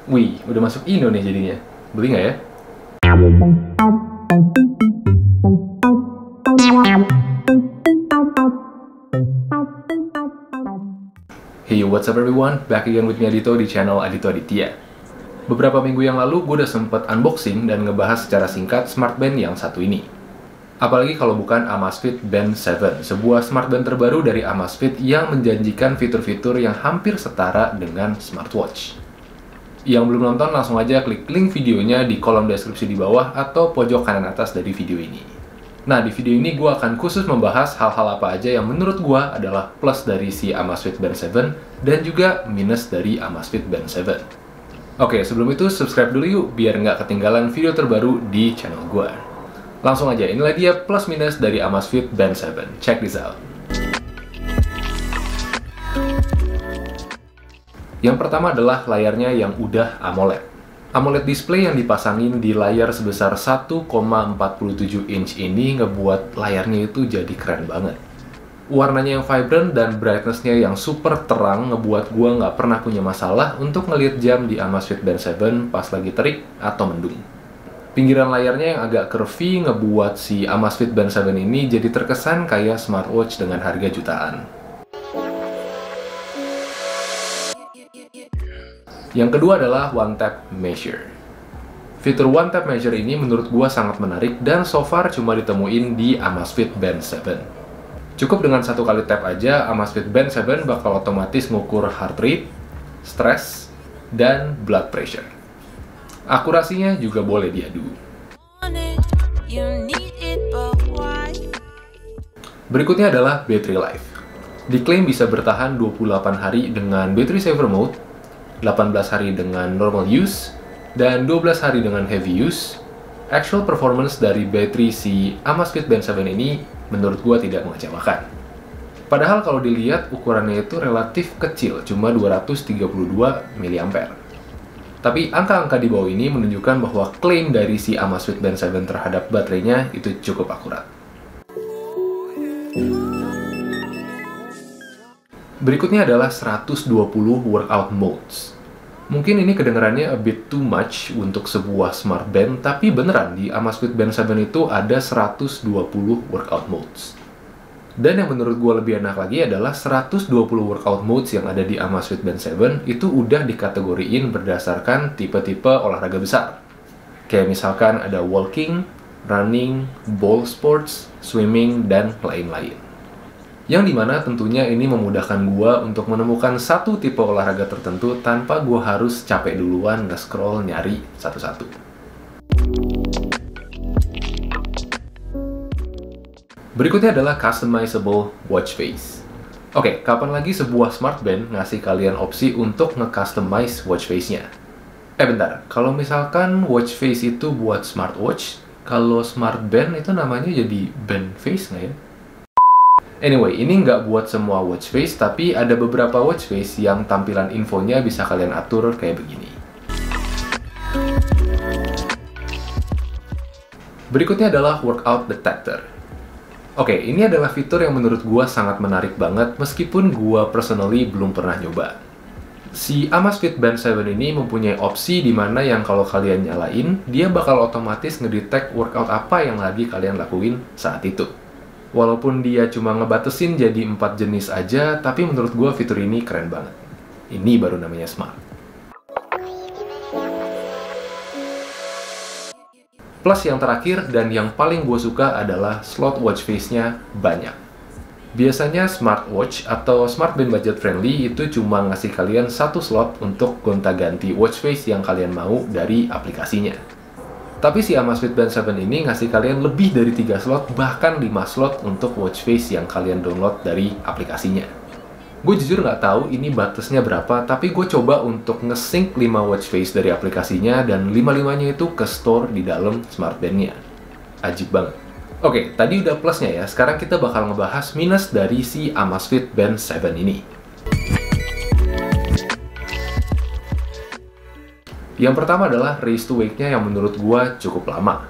Wih, udah masuk Indo nih jadinya. Beli nggak ya? Hey, what's up everyone? Back again with me Adito di channel Adito Aditya. Beberapa minggu yang lalu, gue udah sempet unboxing dan ngebahas secara singkat smartband yang satu ini. Apalagi kalau bukan Amazfit Band 7, sebuah smartband terbaru dari Amazfit yang menjanjikan fitur-fitur yang hampir setara dengan smartwatch. Yang belum nonton, langsung aja klik link videonya di kolom deskripsi di bawah atau pojok kanan atas dari video ini. Nah, di video ini gue akan khusus membahas hal-hal apa aja yang menurut gue adalah plus dari si Amazfit Band 7 dan juga minus dari Amazfit Band 7. Oke, sebelum itu subscribe dulu yuk biar nggak ketinggalan video terbaru di channel gue. Langsung aja, inilah dia plus minus dari Amazfit Band 7. Check this out. Yang pertama adalah layarnya yang udah AMOLED. AMOLED display yang dipasangin di layar sebesar 1,47 inch ini ngebuat layarnya itu jadi keren banget. Warnanya yang vibrant dan brightness-nya yang super terang ngebuat gua nggak pernah punya masalah untuk ngelihat jam di Amazfit Band 7 pas lagi terik atau mendung. Pinggiran layarnya yang agak curvy ngebuat si Amazfit Band 7 ini jadi terkesan kayak smartwatch dengan harga jutaan. Yang kedua adalah One Tap Measure. Fitur One Tap Measure ini menurut gua sangat menarik dan so far cuma ditemuin di Amazfit Band 7. Cukup dengan satu kali tap aja, Amazfit Band 7 bakal otomatis ngukur heart rate, stress, dan blood pressure. Akurasinya juga boleh diadu. Berikutnya adalah battery life. Diklaim bisa bertahan 28 hari dengan battery saver mode, 18 hari dengan normal use, dan 12 hari dengan heavy use. Actual performance dari baterai si Amazfit Band 7 ini menurut gua tidak mengecewakan. Padahal kalau dilihat ukurannya itu relatif kecil, cuma 232 mAh. Tapi angka-angka di bawah ini menunjukkan bahwa klaim dari si Amazfit Band 7 terhadap baterainya itu cukup akurat. Berikutnya adalah 120 workout modes. Mungkin ini kedengarannya a bit too much untuk sebuah smart band, tapi beneran di Amazfit Band 7 itu ada 120 workout modes. Dan yang menurut gue lebih enak lagi adalah 120 workout modes yang ada di Amazfit Band 7 itu udah dikategoriin berdasarkan tipe-tipe olahraga besar. Kayak misalkan ada walking, running, ball sports, swimming, dan lain-lain. Yang dimana tentunya ini memudahkan gua untuk menemukan satu tipe olahraga tertentu tanpa gua harus capek duluan nge-scroll nyari satu-satu. Berikutnya adalah customizable watch face. Oke, kapan lagi sebuah smartband ngasih kalian opsi untuk nge-customize watch face-nya? Bentar, kalau misalkan watch face itu buat smartwatch, kalau smartband itu namanya jadi band face nggak ya? Anyway, ini nggak buat semua watch face, tapi ada beberapa watch face yang tampilan infonya bisa kalian atur kayak begini. Berikutnya adalah workout detector. Oke, ini adalah fitur yang menurut gua sangat menarik banget, meskipun gua personally belum pernah nyoba. Si Amazfit Band 7 ini mempunyai opsi di mana yang kalau kalian nyalain, dia bakal otomatis ngedetect workout apa yang lagi kalian lakuin saat itu. Walaupun dia cuma ngebatesin jadi 4 jenis aja, tapi menurut gue fitur ini keren banget. Ini baru namanya smart. Plus yang terakhir dan yang paling gue suka adalah slot watch face-nya banyak. Biasanya smartwatch atau smartband budget friendly itu cuma ngasih kalian satu slot untuk gonta-ganti watch face yang kalian mau dari aplikasinya. Tapi si Amazfit Band 7 ini ngasih kalian lebih dari 3 slot, bahkan 5 slot untuk watch face yang kalian download dari aplikasinya. Gue jujur nggak tahu ini batasnya berapa, tapi gue coba untuk nge-sync 5 watch face dari aplikasinya, dan 5-5-nya itu ke store di dalam smartband-nya. Ajib banget. Oke, tadi udah plusnya ya, sekarang kita bakal ngebahas minus dari si Amazfit Band 7 ini. Yang pertama adalah race to wake-nya yang menurut gua cukup lama.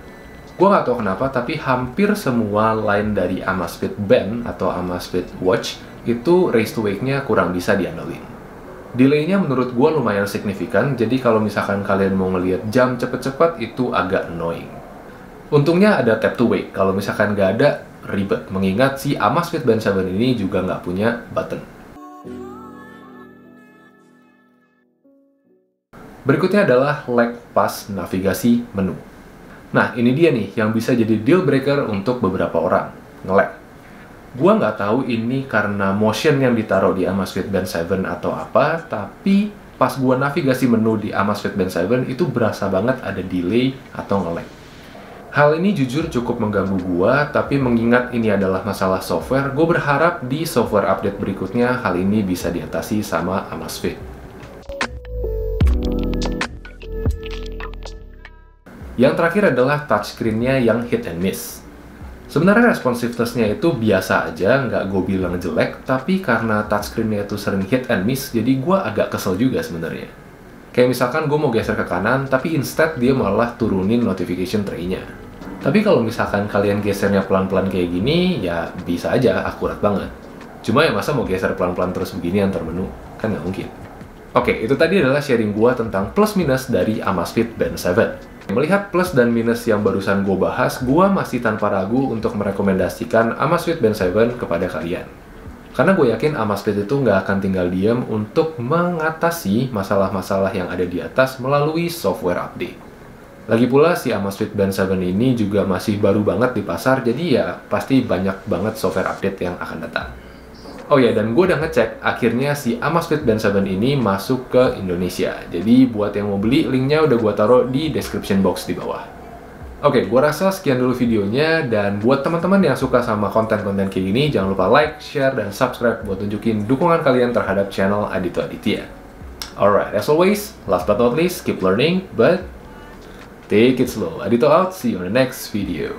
Gua nggak tahu kenapa, tapi hampir semua line dari Amazfit Band atau Amazfit Watch itu race to wake-nya kurang bisa diandelin. Delay-nya menurut gue lumayan signifikan, jadi kalau misalkan kalian mau ngelihat jam cepet-cepet itu agak annoying. Untungnya ada tap to wake, kalau misalkan nggak ada, ribet, mengingat si Amazfit Band 7 ini juga nggak punya button. Berikutnya adalah lag pas navigasi menu. Nah, ini dia nih yang bisa jadi deal breaker untuk beberapa orang, nge-lag. Gua nggak tahu ini karena motion yang ditaruh di Amazfit Band 7 atau apa, tapi pas gua navigasi menu di Amazfit Band 7 itu berasa banget ada delay atau nge-lag. Hal ini jujur cukup mengganggu gua, tapi mengingat ini adalah masalah software, gue berharap di software update berikutnya hal ini bisa diatasi sama Amazfit. Yang terakhir adalah touchscreen-nya yang hit and miss. Sebenarnya responsiveness-nya itu biasa aja, nggak gue bilang jelek, tapi karena touchscreen-nya itu sering hit and miss, jadi gue agak kesel juga sebenarnya. Kayak misalkan gue mau geser ke kanan, tapi instead dia malah turunin notification tray-nya. Tapi kalau misalkan kalian gesernya pelan-pelan kayak gini, ya bisa aja, akurat banget. Cuma ya masa mau geser pelan-pelan terus begini antar menu? Kan nggak mungkin. Oke, itu tadi adalah sharing gue tentang plus minus dari Amazfit Band 7. Melihat plus dan minus yang barusan gue bahas, gue masih tanpa ragu untuk merekomendasikan Amazfit Band 7 kepada kalian. Karena gue yakin Amazfit itu nggak akan tinggal diam untuk mengatasi masalah-masalah yang ada di atas melalui software update. Lagi pula si Amazfit Band 7 ini juga masih baru banget di pasar, jadi ya pasti banyak banget software update yang akan datang. Oh ya, dan gue udah ngecek, akhirnya si Amazfit Band 7 ini masuk ke Indonesia. Jadi buat yang mau beli, linknya udah gue taruh di description box di bawah. Oke, gue rasa sekian dulu videonya, dan buat teman-teman yang suka sama konten-konten kayak gini, jangan lupa like, share, dan subscribe buat tunjukin dukungan kalian terhadap channel Adito Aditya. Alright, as always, last but not least, keep learning, but take it slow. Adito out, see you on the next video.